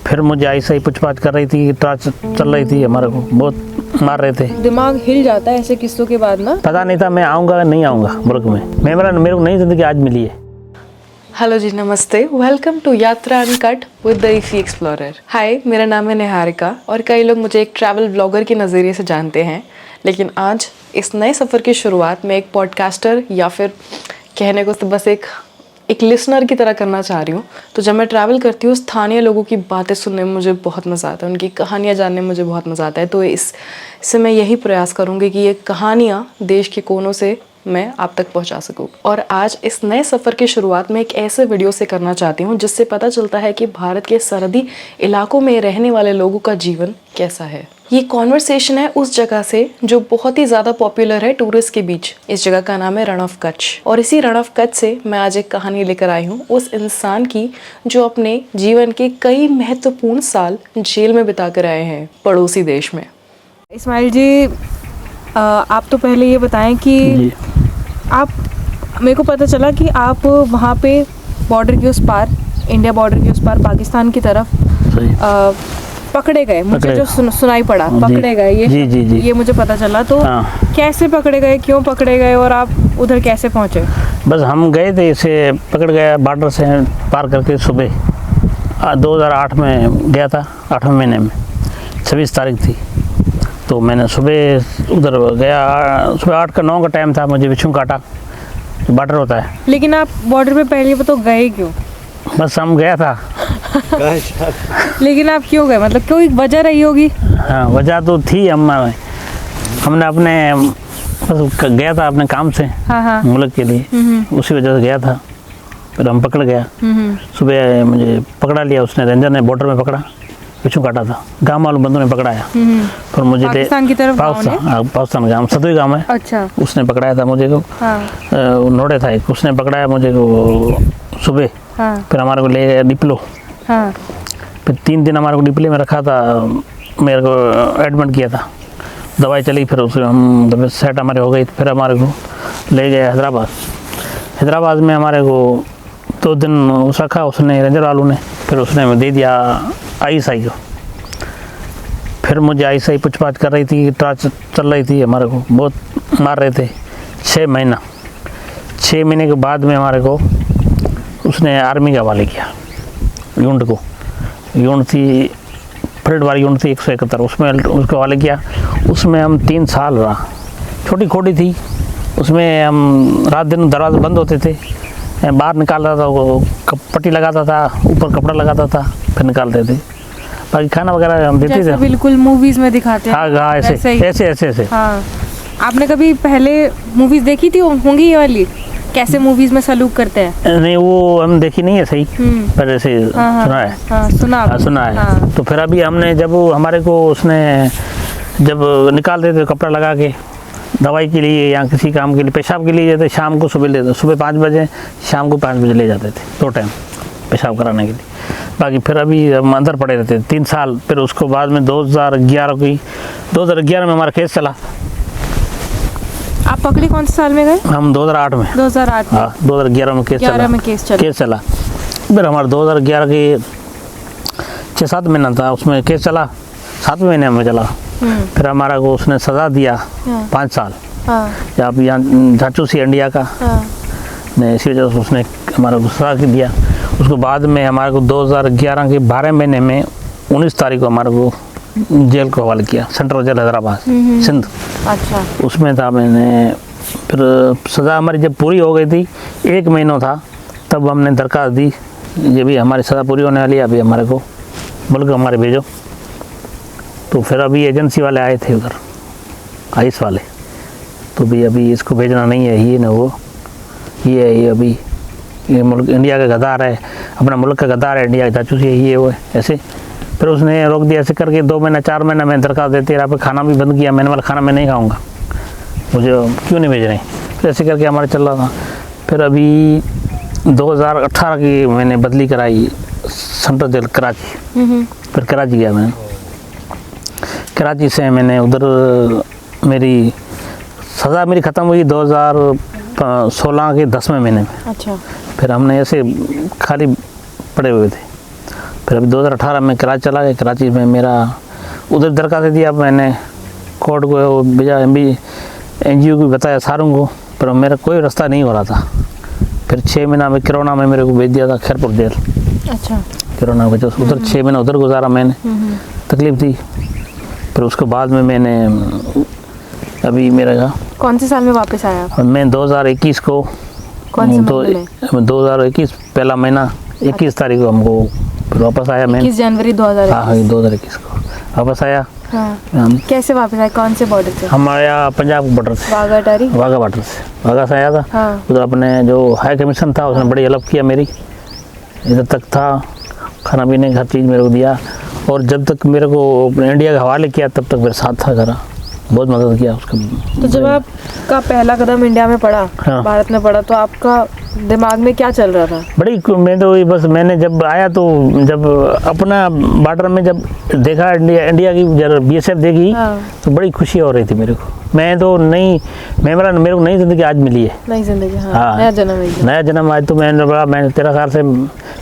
फिर मुझे ऐसा ही पूछताछ कर रही थी, ट्रांच चल रही थी, हमारे को बहुत मार रहे थे। दिमाग हिल जाता है ऐसे किस्सों के बाद ना। पता नहीं था मैं आऊँगा नहीं आऊँगा मुल्क में। मेरे को नई ज़िंदगी आज मिली है। हेलो जी, नमस्ते। Welcome to Yatra uncut with the iffy explorer. Hi, मेरा नाम है निहारिका और कई लोग मुझे एक ट्रैवल ब्लॉगर के नज़रिए से जानते हैं, लेकिन आज इस नए सफ़र की शुरुआत में एक पॉडकास्टर या फिर कहने को तो बस एक लिसनर की तरह करना चाह रही हूँ। तो जब मैं ट्रैवल करती हूँ, स्थानीय लोगों की बातें सुनने में मुझे बहुत मज़ा आता है, उनकी कहानियाँ जानने में मुझे बहुत मज़ा आता है। तो इससे मैं यही प्रयास करूँगी कि ये कहानियाँ देश के कोनों से मैं आप तक पहुंचा सकूं। और आज इस नए सफ़र की शुरुआत में एक ऐसे वीडियो से करना चाहती हूं जिससे पता चलता है कि भारत के सरहदी इलाकों में रहने वाले लोगों का जीवन कैसा है। ये कॉन्वर्सेशन है उस जगह से जो बहुत ही ज़्यादा पॉपुलर है टूरिस्ट के बीच। इस जगह का नाम है रण ऑफ कच्छ। और इसी रण ऑफ कच्छ से मैं आज एक कहानी लेकर आई हूँ उस इंसान की जो अपने जीवन के कई महत्वपूर्ण साल जेल में बिता कर आए हैं पड़ोसी देश में। इस्माइल जी, आप तो पहले ये बताएं कि आप, मेरे को पता चला कि आप वहाँ पे बॉर्डर के उस पार, इंडिया बॉर्डर के उस पार पाकिस्तान की तरफ पकड़े गए। मुझे जो सुनाई पड़ा पकड़े गए, ये मुझे पता चला। तो कैसे पकड़े गए, क्यों पकड़े गए और आप उधर कैसे पहुँचे? बस हम गए थे, इसे पकड़ गया बॉर्डर से पार करके। सुबह 2008 में गया था, 8वें महीने में 26 तारीख थी। तो मैंने सुबह उधर गया, सुबह 8 का 9 का टाइम था। मुझे बिच्छू काटा, बॉर्डर होता है। लेकिन आप बॉर्डर पे पहले तो गए क्यों? बस हम गया था। लेकिन आप क्यों गए, मतलब कोई वजह रही होगी? हाँ, वजह तो थी। हमने अपने बस गया था अपने काम से। हाँ। मुल्क के लिए, उसी वजह से गया था। फिर हम पकड़ गया। सुबह मुझे पकड़ा लिया उसने, रेंजर ने बॉर्डर में पकड़ा, बिच्छू काटा था। गाँव वालों बंदों ने पकड़ाया। फिर मुझे पाकिस्तान की तरफ पाकिस्तान गाँव सतुई गाँव है। अच्छा। उसने पकड़ाया था मुझे को। नोड़े था एक, उसने पकड़ाया मुझे को सुबह। फिर हमारे को ले गया डिप्लो। फिर 3 दिन हमारे को डिप्लो में रखा था, मेरे को एडमिट किया था। दवाई चली, फिर उसमें हम सेट हमारे हो गई। फिर हमारे को ले गया हैदराबाद में हमारे को 2 दिन उस रखा उसने, रेंजर वालों ने। फिर उसने दे दिया ISI को। फिर मुझे ISI पूछताछ कर रही थी, ट्रांच चल रही थी, हमारे को बहुत मार रहे थे। 6 महीने के बाद में हमारे को उसने आर्मी के हवाले किया। यूनिट थी, परेड वाली यूनिट थी 171, उसमें उसके हवाले किया। उसमें हम 3 साल रहा। छोटी खोटी थी, उसमें हम रात दिन दरवाजे बंद होते थे, बाहर निकालता था, वो पट्टी लगाता था, ऊपर कपड़ा लगाता था, फिर निकालते थे। बाकी खाना वगैरह हम देते थे, बिल्कुल मूवीज में दिखाते हैं। हाँ, ऐसे। हाँ। आपने कभी पहले मूवीज देखी थी होंगी ये वाली, कैसे मूवीज में सलूक करते हैं? नहीं, वो हम देखी नहीं है सही, पर ऐसे सुना है। तो फिर अभी हमने जब हमारे को उसने जब निकाल देते थे कपड़ा लगा के, दवाई के लिए या किसी काम के लिए, पेशाब के लिए जाते, शाम को सुबह 5 बजे, शाम को 5 बजे ले जाते थे, 2 टाइम पेशाब कराने के लिए। बाकी फिर अभी हम अंदर पड़े रहते 3 साल। फिर उसको बाद में 2011 में हमारा केस चला। आप पकड़े कौन से साल में गए? हम 2008 में। 2008 में? हाँ, 2011 में केस चला। फिर हमारा 2011 के 6-7 महीना था, उसमें केस चला, 7वें महीने में चला। फिर हमारा को उसने सज़ा दिया 5 साल। आप यहाँ झाचूसी इंडिया का इसी वजह से उसने हमारा को सज़ा दिया। उसको बाद में हमारे को 2011 के 12 महीने में 19 तारीख को हमारे को जेल को हवाले किया, सेंट्रल जेल हैदराबाद, सिंध। अच्छा। उसमें था मैंने। फिर सज़ा हमारी जब पूरी हो गई थी, 1 महीना था, तब हमने दरख्वास्त दी, ये भी हमारी सज़ा पूरी होने वाली है, अभी हमारे को मुल्क हमारे भेजो। तो फिर अभी एजेंसी वाले आए थे उधर, ICE वाले, तो भी अभी इसको भेजना नहीं है, ये ना वो, ये अभी ये मुल्क इंडिया का गद्दार है, अपना मुल्क का गद्दार है, इंडिया का जासूसी है, ये वो है ऐसे। फिर उसने रोक दिया। ऐसे करके 2 महीना 4 महीना मैं दरख्वास्त देते रहा। फिर खाना भी बंद किया, मैंने वाला खाना मैं नहीं खाऊंगा, मुझे क्यों नहीं भेज रहे। फिर ऐसे करके हमारे चल रहा था। फिर अभी 2018 की मैंने बदली कराई सेंट्रल जेल कराची। फिर कराची गया मैं, कराची से मैंने उधर मेरी सज़ा मेरी ख़त्म हुई 2016 के 10वें महीने में। अच्छा। फिर हमने ऐसे खाली पड़े हुए थे, फिर अभी 2018 में कराची चला गया। कराची में मेरा उधर दरखास्त दिया मैंने कोर्ट को, भेजा NGO को बताया सारों को, पर मेरा कोई रास्ता नहीं हो रहा था। फिर 6 महीना में कोरोना में मेरे को भेज दिया था खैरपुर जेल। अच्छा। कोरोना की वजह से उधर 6 महीना उधर गुजारा मैंने, तकलीफ थी। फिर उसके बाद में मैंने अभी मेरा कौन से साल में वापस आया आप? मैं 2021 को, कौन से महीने में? 2021 पहला महीना 21 तारीख को हमको फिर वापस आया मैं। 21 जनवरी 2021। हाँ 2021 को वापस आया। हाँ। कैसे वापस आए, कौन से बॉर्डर से? हम आया पंजाब बॉर्डर से, वाघा अटारी। वाघा बॉर्डर से, वाघा से आया था। हाँ। उधर अपने जो हाई कमीशन था उसने बड़ी हेल्प किया मेरी, इधर तक था, खाना पीने की हर चीज़ मेरे को दिया। और जब तक मेरे को इंडिया के हवाले किया तब तक मेरे साथ था घर, बहुत मदद किया उसका। तो जब आपका पहला कदम इंडिया में पड़ा, हाँ। भारत में पड़ा, तो आपका दिमाग में क्या चल रहा था? बड़ी मैं तो बस मैंने जब आया तो जब अपना बॉर्डर में जब देखा इंडिया की जब BSF देखी, हाँ। तो बड़ी खुशी हो रही थी मेरे को। मैं तो नहीं, मेरे को नई ज़िंदगी आज मिली है। नई जिंदगी। हाँ। हाँ। नया जन्म एकदम। नया जन्म आज तो मैंने बोला, मैं 13 साल से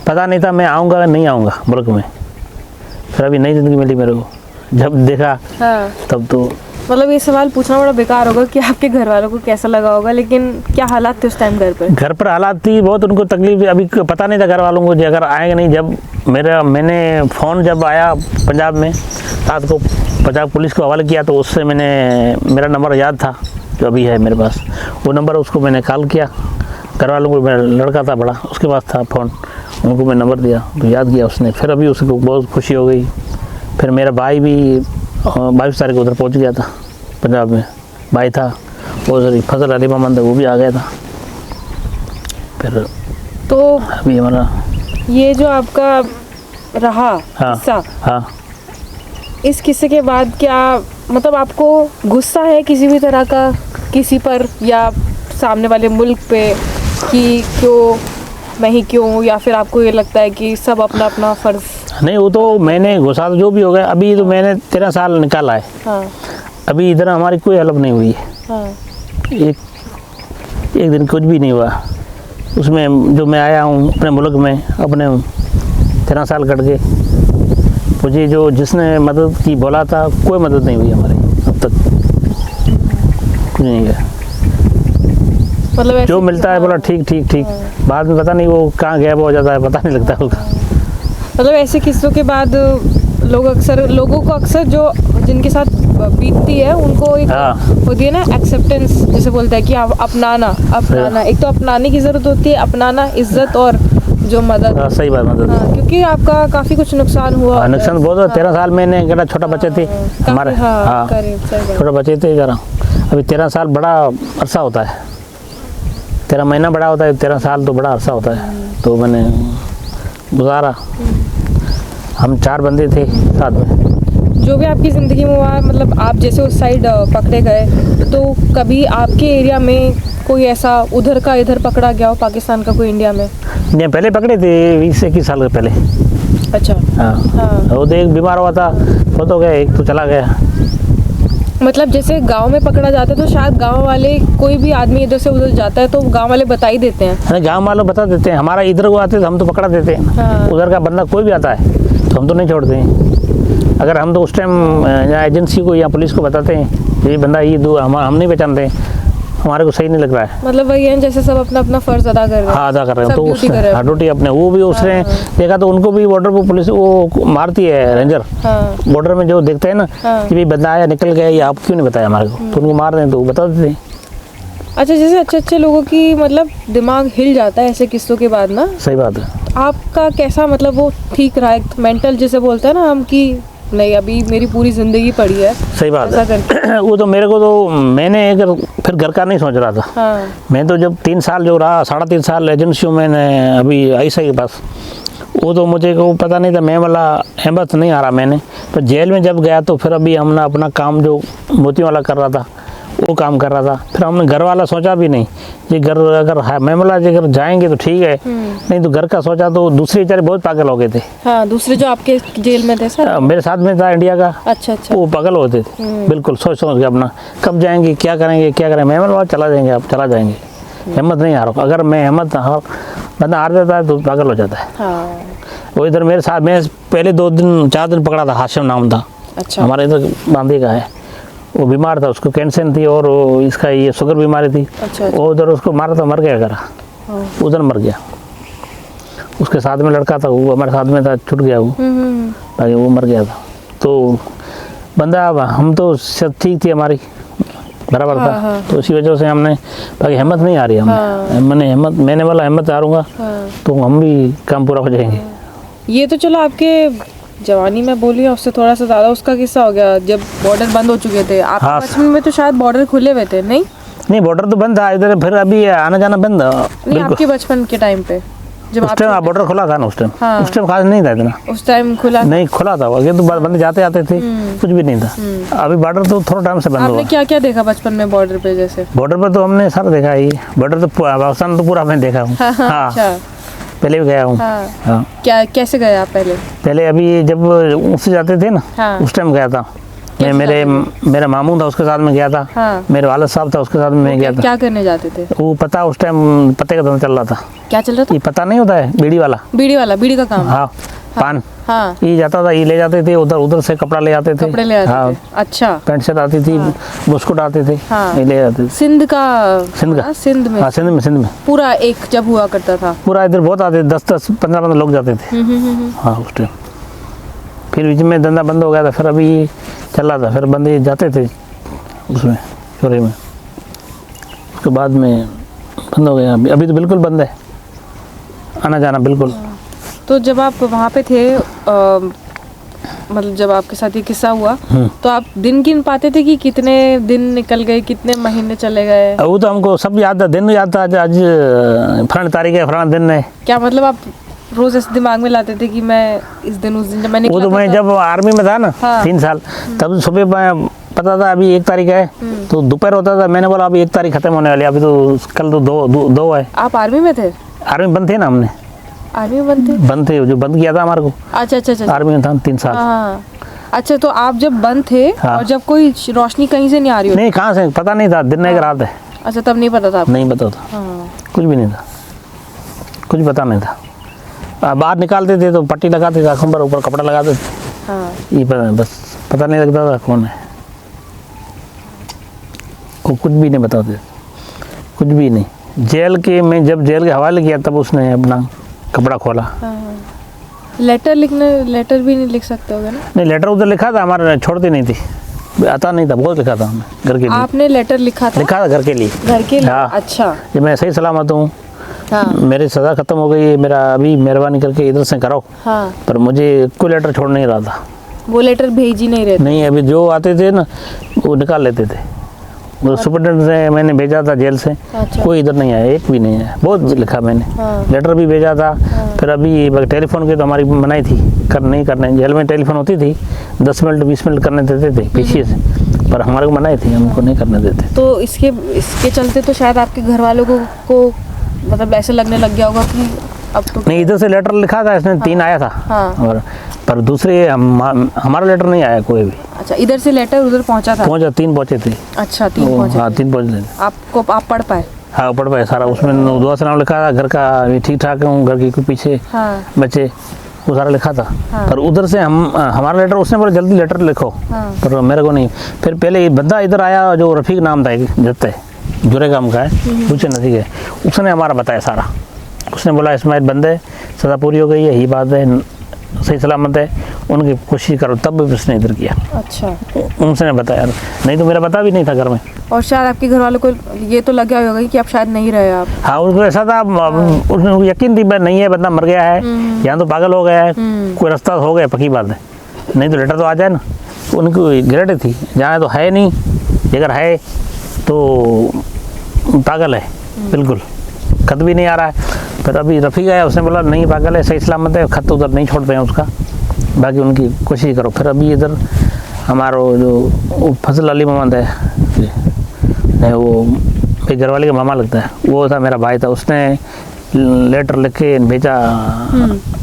पता नहीं था मैं आऊँगा या नहीं आऊँगा मुल्क में। फिर अभी नई ज़िंदगी मिली मेरे को, जब देखा हाँ। तब तो। मतलब ये सवाल पूछना बड़ा बेकार होगा कि आपके घर वालों को कैसा लगा होगा, लेकिन क्या हालात थे उस टाइम घर पर? घर पर हालात थी बहुत, उनको तकलीफ थी। अभी पता नहीं था घर वालों को अगर आएंगे नहीं। जब मैंने फ़ोन जब आया पंजाब में रात को, पंजाब पुलिस को हवाले किया, तो उससे मेरा नंबर याद था जो अभी है मेरे पास, वो नंबर उसको मैंने कॉल किया। घर वालों को, मेरा लड़का था बड़ा, उसके पास था फ़ोन, उनको मैं नंबर दिया तो याद किया उसने। फिर अभी उसको बहुत खुशी हो गई। फिर मेरा भाई भी 22 तारीख को उधर पहुंच गया था पंजाब में, भाई था वो फजल अली मोहम्मद, वो भी आ गया था। फिर तो अभी हमारा ये जो आपका रहा किस्सा, हाँ, इस किस्से के बाद क्या मतलब आपको गुस्सा है किसी भी तरह का किसी पर, या सामने वाले मुल्क पे कि क्यों मैं ही क्यों, या फिर आपको ये लगता है कि सब अपना अपना फ़र्ज़? नहीं, वो तो मैंने गुस्सा जो भी हो गया। अभी तो मैंने 13 साल निकाला है। हाँ। अभी इधर हमारी कोई हेल्प नहीं हुई है। हाँ। एक दिन कुछ भी नहीं हुआ उसमें। जो मैं आया हूँ अपने मुल्क में, अपने 13 साल कट गए, मुझे जो जिसने मदद की बोला था, कोई मदद नहीं हुई हमारी अब तक, कुछ नहीं है। मतलब जो मिलता है बोला ठीक ठीक ठीक, बाद में पता नहीं वो कहाँ गायब हो जाता है, पता नहीं लगता उसका। मतलब ऐसे किस्सों के बाद लोगों को अक्सर जो जिनके साथ बीतती है उनको एक होती है ना एक्सेप्टेंस, जैसे बोलते हैं कि अपनाना। एक तो अपनाने की ज़रूरत होती है, अपनाना, इज्जत और जो मदद। सही बात, मदद। क्योंकि आपका काफ़ी कुछ नुकसान हुआ। नुकसान बहुत हुआ। 13 साल मैंने जरा छोटा बच्चे थे हमारे, हाँ छोटे बच्चे थे जरा। अभी 13 साल बड़ा अरसा होता है, 13 महीना बड़ा होता है, 13 साल तो बड़ा अरसा होता है। तो मैंने गुजारा, हम 4 बंदे थे साथ में। जो भी आपकी ज़िंदगी में हुआ, मतलब आप जैसे उस साइड पकड़े गए, तो कभी आपके एरिया में कोई ऐसा उधर का इधर पकड़ा गया हो, पाकिस्तान का कोई इंडिया में? नहीं, पहले पकड़े थे 20-21 साल के पहले। अच्छा। हाँ। वो तो एक बीमार हुआ था, वो तो गया, एक तो चला गया। मतलब जैसे गांव में पकड़ा जाता है तो शायद गांव वाले, कोई भी आदमी इधर से उधर जाता है तो गांव वाले बता ही देते हैं। अरे गांव वाले बता देते हैं, हमारा इधर को आते तो हम तो पकड़ा देते हैं। हाँ। उधर का बंदा कोई भी आता है तो हम तो नहीं छोड़ते हैं। अगर हम तो उस टाइम एजेंसी को या पुलिस को बताते हैं ये बंदा ये दो, हम नहीं पहचानते, हमारे को सही नहीं लग रहा है। मतलब वही है, जैसे सब अपना अपना फ़र्ज़ अदा कर रहे हैं। हाँ, अदा कर रहे हैं। तो ड्यूटी ड्यूटी अपने, वो भी उसने देखा तो उनको भी बॉर्डर पर पुलिस वो मारती है, रेंजर। हाँ। बॉर्डर में जो देखते हैं ना कि भाई बंदा आया निकल गया, ये आप क्यों नहीं बताया हमारे को, तो उनको मार दें तो वो बता देते हैं। अच्छा, जैसे अच्छे लोगों की मतलब दिमाग हिल जाता है ऐसे किस्सों के बाद ना। सही बात है। आपका कैसा मतलब वो ठीक रहा, एक मेंटल जैसे बोलते हैं ना हम कि नहीं अभी मेरी पूरी ज़िंदगी पड़ी है? सही बात है। वो तो मेरे को तो मैंने फिर घर का नहीं सोच रहा था। हाँ। मैं तो जब 3 साल जो रहा, 3.5 साल एजेंसियों में अभी ISI के पास, वो तो मुझे को पता नहीं था, मैं वाला अहमद नहीं आ रहा मैंने। पर जेल में जब गया तो फिर अभी हमने अपना काम जो मोती वाला कर रहा था वो काम कर रहा था। फिर हमने घर वाला सोचा भी नहीं, ये घर अगर मेमला अगर जाएंगे तो ठीक है, नहीं तो घर का सोचा तो दूसरे बेचारे बहुत पागल हो गए थे। हाँ, दूसरे जो आपके जेल में थे सर? मेरे साथ में था इंडिया का। अच्छा। वो पागल होते थे बिल्कुल, सोच के अपना कब जाएंगे, क्या करेंगे। मेमला चला जाएंगे, आप चला जाएंगे, हिम्मत नहीं हारो। अगर मैं हिम्मत बंदा हार देता है तो पागल हो जाता है। हाँ। वो इधर मेरे साथ, मैं पहले 2-4 दिन पकड़ा था, हाशिम नाम था। अच्छा। हमारे इधर बांदी का है, वो बीमार था, उसको कैंसर थी और इसका ये शुगर बीमारी थी। अच्छा। वो उधर उसको मारा तो मर गया, करा उधर मर गया। उसके साथ में लड़का था, वो हमारे साथ में था, छूट गया वो, बाकी वो मर गया था। तो बंदा, हम तो सब ठीक थी हमारी, बराबर था। तो इसी वजह से हमने, बाकी हिम्मत नहीं आ रही मैंने बोला हिम्मत हारूंगा तो हम भी काम पूरा हो जाएंगे। ये तो चलो आपके जवानी में बोली, उससे थोड़ा सा ज़्यादा उसका किस्सा हो गया जब बॉर्डर बंद हो चुके थे। आप बचपन में तो शायद बॉर्डर खुले हुए थे, नहीं बॉर्डर तो बंद था इधर, फिर अभी आना जाना बंद। नहीं, आपके बचपन के टाइम पे जब उस टाइम बॉर्डर खुला था ना, उस टाइम खास नहीं था इतना, उस टाइम खुला नहीं खुला था, आगे तो बंदे जाते आते थे, कुछ भी नहीं था। अभी बॉर्डर तो थोड़ा टाइम से बंद हुआ। आपने क्या क्या देखा बचपन में बॉर्डर पे? जैसे बॉर्डर पर तो हमने सारा देखा ही, बॉर्डर तो पाकिस्तान तो पूरा मैं देखा हूँ। हाँ, पहले भी गया हूँ। हाँ। क्या, कैसे गए आप पहले? अभी जब उससे जाते थे ना, उस टाइम गया था मैं। मेरा मामू था, उसके साथ में गया था। मेरे वालिद साहब था, उसके साथ में गया था। क्या करने जाते थे? वो पता, उस टाइम पत्ते का धंधा चल रहा था। क्या चल रहा था? ये पता नहीं होता है, बीड़ी वाला, बीड़ी का काम। हाँ, पान। हाँ। ये जाता था, ये ले जाते थे, उधर से कपड़ा ले आते थे। हाँ। अच्छा। पैंट शर्ट आती थी, बिस्कुट आते थे, ये ले जाते थे। सिंध में। हाँ, सिंध में पूरा एक जब हुआ करता था, पूरा इधर बहुत आते थे, 10-15 लोग जाते थे। हाँ, उस टाइम। फिर बीच में धंधा बंद हो गया था, फिर अभी चल रहा था, फिर बंदे जाते थे उसमें, चोरी में। उसके बाद में बंद हो गया, अभी तो बिल्कुल बंद है, आना जाना बिल्कुल। तो जब आप वहाँ पे थे, मतलब जब आपके साथ ये किस्सा हुआ, तो आप दिन गिन पाते थे कि कितने दिन निकल गए, कितने महीने चले गए? वो तो हमको सब याद था, दिन याद था, आज फलानी तारीख है, फलाना दिन है। क्या मतलब आप रोज ऐसे दिमाग में लाते थे कि मैं इस दिन उस दिन जब मैंने? वो तो मैं जब आर्मी में था ना, 3 साल, तब सुबह पता था अभी 1 तारीख है, तो दोपहर होता था, मैंने बोला अभी 1 तारीख खत्म होने वाली, अभी तो कल तो दो है। आप आर्मी में थे? आर्मी बंद थे ना, हमने आर्मी में बंद थे, जो बंद किया था हमारे को। अच्छा। आर्मी में था 3 साल। अच्छा, तो आप जब बंद थे और जब कोई रोशनी कहीं से नहीं आ रही? नहीं, कहाँ से पता नहीं था, दिन है कि रात है। अच्छा, तब नहीं पता था? नहीं पता था, कुछ भी नहीं था, कुछ पता नहीं था। बाहर निकालते थे तो पट्टी लगाते थे, आँखों पर ऊपर कपड़ा लगाते थे। ये बस पता नहीं लगता था कौन है, कुछ भी नहीं बताते, कुछ भी नहीं। मैं जब जेल के हवाले किया तब उसने अपना कपड़ा खोला। लेटर भी नहीं लिख सकते होगे ना? नहीं, लेटर उधर लिखा था, हमारे छोड़ती नहीं थी, आता नहीं था, बहुत लिखा था हमने घर के लिए। आपने लेटर लिखा था घर के लिए? हाँ। अच्छा। जब मैं सही सलामत हूँ, हाँ। मेरी सज़ा ख़त्म हो गई है, मेरा अभी मेहरबानी करके इधर से करो। हाँ। पर मुझे कोई लेटर छोड़ नहीं रहा था, वो लेटर भेज ही नहीं रहे थे? नहीं, अभी जो आते थे ना वो निकाल लेते थे। वो सुपरटेंडेंट से मैंने भेजा था जेल से। अच्छा। कोई इधर नहीं आया, एक भी नहीं आया, बहुत लिखा मैंने। हाँ। लेटर भी भेजा था। हाँ। फिर अभी टेलीफोन की तो हमारी मनाही थी, नहीं करने। जेल में टेलीफोन होती थी, 10 मिनट 20 मिनट करने देते थे पीछे से, पर हमारे को मनाही थी, हमको नहीं करने देते। तो इसके चलते तो शायद आपके घर वालों को मतलब ऐसे लगने लग गया होगा कि अब तो नहीं। इधर से लेटर लिखा था इसने। हाँ। 3 आया था। हाँ। और पर दूसरे हमारा लेटर नहीं आया कोई भी। अच्छा, इधर से लेटर उधर पहुंचा था? 3 पहुंचे थे। अच्छा, 3 पहुंचे। हाँ, 3 पहुंचे थे। आप पढ़ पाए? हाँ, पढ़ पाए सारा। उसमें दुआ से नाम लिखा था, घर का ठीक ठाक हूँ, घर के पीछे बच्चे, वो सारा लिखा था। हाँ। पर उधर से हमारा लेटर, उसने बोला जल्दी लेटर लिखो। हाँ। पर मेरे को नहीं। फिर पहले बंदा इधर आया, जो रफीक नाम था, जत्ते जुरे काम का है, ऊँचे नदी है, उसने हमारा बताया सारा। उसने बोला इस्माइल बंदे, सज़ा पूरी हो गई है, यही बात है, सही सलामत है, उनकी कोशिश करो। तब भी उसने इधर किया। अच्छा। उनसे बताया, नहीं तो मेरा पता भी नहीं था घर में। और शायद आपके घर वालों को ये तो लग गया होगा कि आप शायद नहीं रहे आप। हाँ, उनको ऐसा था। उसने यकीन थी नहीं है, बंदा मर गया है, यहाँ तो पागल हो गया है, कोई रास्ता हो गया, पक्की बात है, नहीं तो लेटर तो आ जाए ना। उनकी गारंटी थी, जहाँ तो है नहीं, अगर है तो पागल है बिल्कुल, खत भी नहीं आ रहा है। फिर अभी रफ़ीक आया, उसने बोला नहीं पागल है, सही सलामत है, खत उधर नहीं छोड़ते हैं उसका, बाकी उनकी कोशिश करो। फिर अभी इधर हमारा जो फजल अली मोहम्मद है, वो मेरे घरवाले का मामा लगता है, वो था, मेरा भाई था, उसने लेटर लिख के भेजा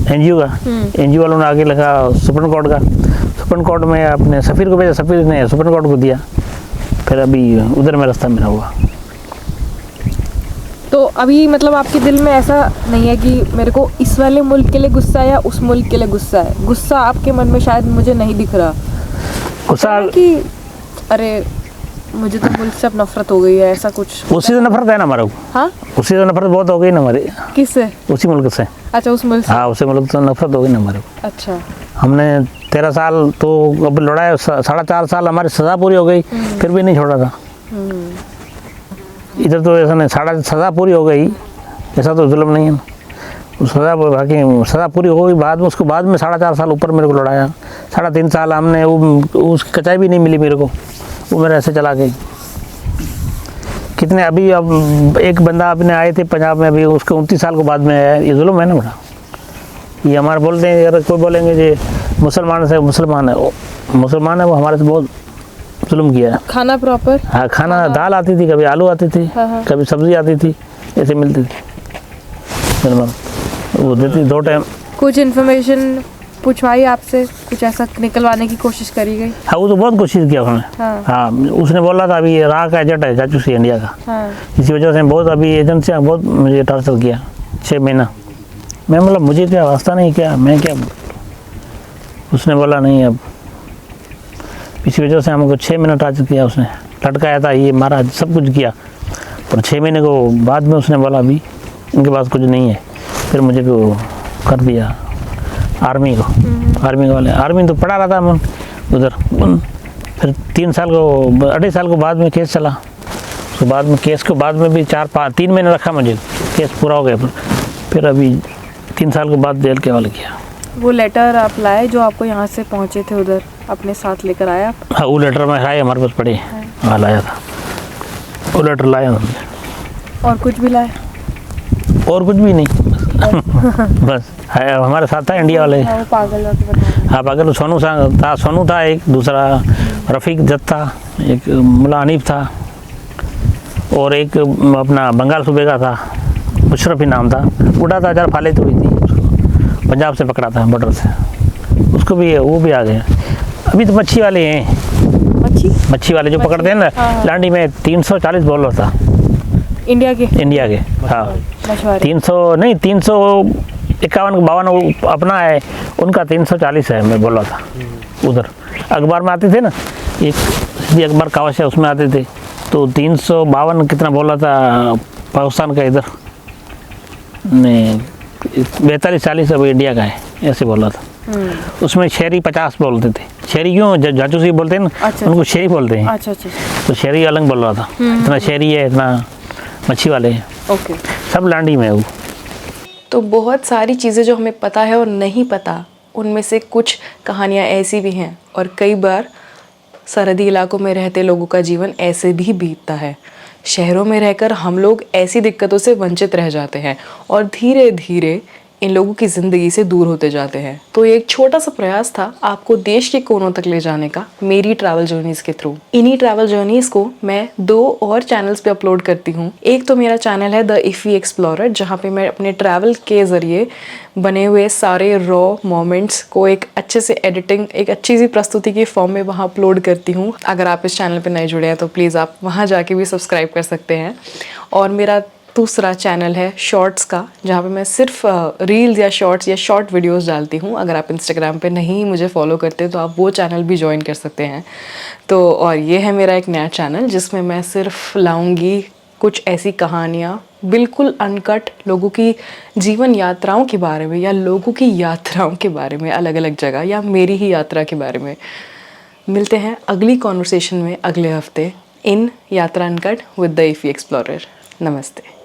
NGO का। NGO वालों ने आगे लिखा सुप्रीम कोर्ट का, सुप्रीम कोर्ट में अपने सफ़ीर को भेजा, सफ़ीर ने सुप्रीम कोर्ट को दिया। फिर अभी उधर में रास्ता मेरा हुआ। तो अभी मतलब आपके दिल में ऐसा नहीं है कि मेरे को इस वाले मुल्क के लिए गुस्सा है या उस मुल्क के लिए गुस्सा है? गुस्सा आपके मन में शायद मुझे नहीं दिख रहा गुस्सा कि अरे मुझे तो मुल्क से अब नफरत हो गई है, ऐसा कुछ? उसी से नफरत है ना हमारे को। हाँ, उसी से नफरत बहुत हो गई ना हमारी। किससे? उसी मुल्क से। अच्छा, उस मुल्क से। हाँ, उसी मुल्क से नफरत हो गई ना हमारे को। अच्छा। हमने 13 साल तो अब लड़ाई, 4.5 साल हमारी सज़ा पूरी हो गई, फिर भी नहीं छोड़ा था। इधर तो ऐसा नहीं, सज़ा पूरी हो गई, ऐसा तो जुल्म नहीं है। सज़ा बाकी सज़ा पूरी हो गई, बाद में उसको बाद में 4.5 साल ऊपर मेरे को लड़ाया। 3.5 साल हमने उसकी कचाई भी नहीं मिली मेरे को, वो मेरे ऐसे चला गई। कितने अभी अब एक बंदा अपने आए थे पंजाब में, अभी उसके 29 साल को बाद में आया। ये जुल्म है ना बड़ा। ये हमारे बोलते हैं, अगर कोई बोलेंगे जी मुसलमान से, मुसलमान है वो हमारे से बहुत जुल्म किया है। खाना प्रॉपर? हाँ, खाना दाल आती थी, कभी आलू आती थी, कभी सब्जी आती थी, ऐसे मिलती थी। वो देती 2 टाइम। कुछ इन्फॉर्मेशन पूछवाई आपसे, कुछ ऐसा निकलवाने की कोशिश करी गई? हाँ, वो तो बहुत कोशिश किया उसने। हाँ, उसने बोला था अभी राह का एजेंट है चाचू सी इंडिया का। इसी वजह से बहुत अभी एजेंसियाँ बहुत मुझे टॉर्चर किया 6 महीना। मैं मतलब मुझे क्या वास्ता नहीं, क्या मैं क्या। उसने बोला नहीं, अब इसी वजह से हमको 6 महीना टॉर्चर किया उसने, लटकाया था, ये मारा, सब कुछ किया। पर 6 महीने को बाद में उसने बोला अभी इनके पास कुछ नहीं है। फिर मुझे को कर दिया आर्मी को। आर्मी तो पढ़ा रहा था मैं उधर। फिर 3 साल को 2.5 साल को बाद में केस चला। उसके बाद में केस को बाद में भी 3 महीने रखा मुझे, केस पूरा हो गया। फिर अभी 3 साल के बाद जेल के हवाले किया। वो लेटर आप लाए जो आपको यहाँ से पहुँचे थे उधर, अपने साथ लेकर आया आप? हाँ, वो लेटर में आए हमारे पास पड़े। हाँ, लाया था वो लेटर, लाया हमने। और कुछ भी लाए? और कुछ भी नहीं बस है, हमारे साथ था इंडिया वाले। वो पागल हाँ, पागल सोनू था एक, दूसरा रफ़ीक जत था, एक मुला हनीफ था, और एक अपना बंगाल सूबे का था, मुशरफ ही नाम था। उड़ा था, 4 फाले तो हुई थी उसको, पंजाब से पकड़ा था बॉर्डर से, उसको भी, वो भी आ गया। अभी तो मच्छी वाले हैं, मच्छी वाले जो पकड़ते हैं ना। लांडी में 340 बॉलर था इंडिया के। हाँ, 300 नहीं, 351-52 अपना है, उनका 340 है। मैं बोला था उधर अखबार में आते थे ना, एक अखबार कावश है उसमें आते थे, तो 352 कितना बोला था पाकिस्तान का, इधर नहीं 42-40 अब इंडिया का है, ऐसे बोला था। उसमें शहरी 50 बोलते थे। शहरी क्यों, जासूसी बोलते हैं ना। अच्छा, उनको शहरी बोलते हैं। अच्छा। तो शहरी अलग बोल रहा था, इतना शहरी है, इतना मच्छी वाले हैं। ओके, सब लांडी में है वो। तो बहुत सारी चीज़ें जो हमें पता है और नहीं पता, उनमें से कुछ कहानियाँ ऐसी भी हैं, और कई बार सरहदी इलाकों में रहते लोगों का जीवन ऐसे भी बीतता है। शहरों में रहकर हम लोग ऐसी दिक्कतों से वंचित रह जाते हैं और धीरे धीरे इन लोगों की ज़िंदगी से दूर होते जाते हैं। तो ये एक छोटा सा प्रयास था आपको देश के कोनों तक ले जाने का, मेरी ट्रैवल जर्नीज़ के थ्रू। इन्हीं ट्रैवल जर्नीज़ को मैं 2 और चैनल्स पे अपलोड करती हूँ। एक तो मेरा चैनल है द इफ़ी एक्सप्लोरर, जहाँ पे मैं अपने ट्रैवल के ज़रिए बने हुए सारे रॉ मोमेंट्स को एक अच्छे से एडिटिंग, एक अच्छी सी प्रस्तुति की फॉर्म में वहाँ अपलोड करती हूँ। अगर आप इस चैनल पर नए जुड़े हैं तो प्लीज़ आप वहाँ जाके भी सब्सक्राइब कर सकते हैं। और मेरा दूसरा चैनल है शॉर्ट्स का, जहाँ पे मैं सिर्फ रील्स या शॉर्ट्स या शॉर्ट वीडियोस डालती हूँ। अगर आप इंस्टाग्राम पे नहीं मुझे फॉलो करते तो आप वो चैनल भी ज्वाइन कर सकते हैं। तो और ये है मेरा एक नया चैनल जिसमें मैं सिर्फ लाऊंगी कुछ ऐसी कहानियाँ बिल्कुल अनकट, लोगों की जीवन यात्राओं के बारे में या लोगों की यात्राओं के बारे में अलग अलग जगह, या मेरी ही यात्रा के बारे में। मिलते हैं अगली कॉन्वर्सेशन में अगले हफ्ते इन यात्रा अनकट विद द इफ़ी एक्सप्लोरर। नमस्ते।